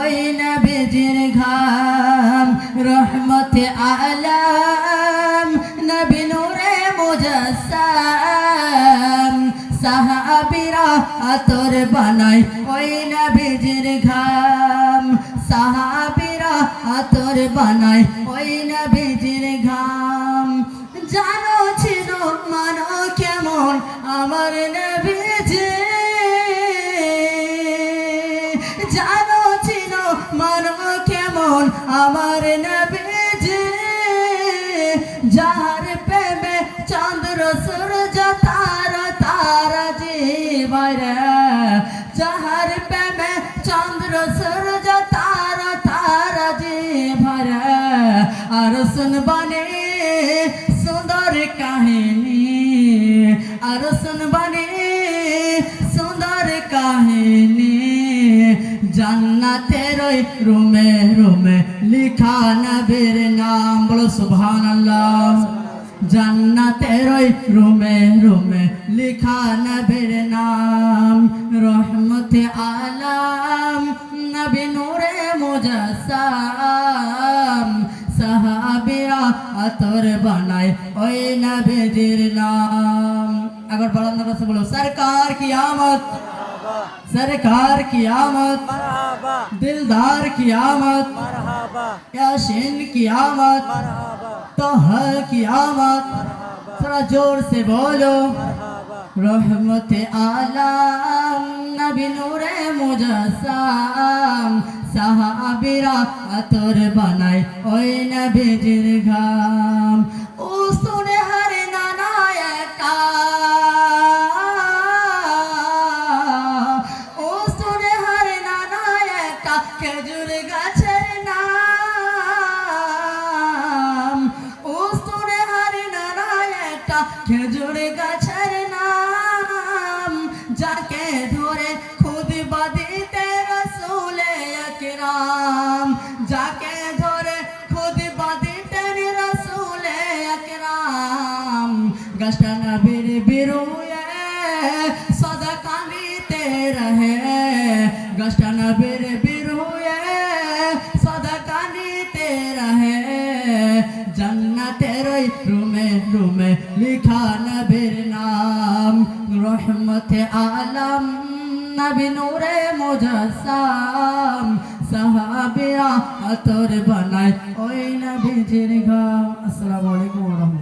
ওই নবীজির ঘাম রহমতে আলম নবী নূরে মুজাসসাম সাহাবীরা আতর বানায় ওই নবীজির ঘাম সাহাবীরা আতর বানায় ওই নবীজির ঘাম জানো ছিল মানো কেমন আমার নবীজি জানো ছিল মানো কেমন আমার নবীজি যার প্রেমে চন্দ্র সূর্য তারা তারা জীবরে যার প্রেমে চন্দ্র সূর্য তারা তারা জীবরে আর শুনবানে সুন্দর কাহিনী আর শুনবানে সুন্দর কাহিনী জান্নাতের ওই রুমে রুমে লিখা নবীর নাম বলো সুবহানাল্লাহ জান্নাতের ওই রুমে রুমে লিখা নবীর নাম রহমতে আলম নবী নূরে মুজাসসাম সাহাবীরা আতর বানায় ওই নবীর নাম अगर बुलंद से बोलो सरकार की आमद सरकार की आमद दिलदार की आमद याशीन की आमद तोहर की आमद थोड़ा जोर से बोलो रहमते आलम नबी नूरे मुजस्सम साहाबीरा अतर बनाए ओए नबीजिर घाम ओ सुने हरे नानायका ओ सुने हरे नानायका खेजुर गाছের নাম ও সুনে হরে নানায়কা খেজুর গাছের নাম যাকে ধরে খুতবা দিতে রাসূল আকরাম যাকে ধরে খুতবা দিতেন রাসূল আকরাম গাছটা নবীর বিরুয়ে সাদাকা নিতে রহে গাছটা নবীর বিরুয়ে সাদাকা নিতে রহে জান্নাতের ওই রুমে রুমে লিখা নবীর নাম রহমতে আলম নবী নূরে মুজাসসাম সাহাবীরা আতর বানায় ওই নবীজির ঘাম আসসালামু আলাইকুম ওয়া রাহমাতুল্লাহ।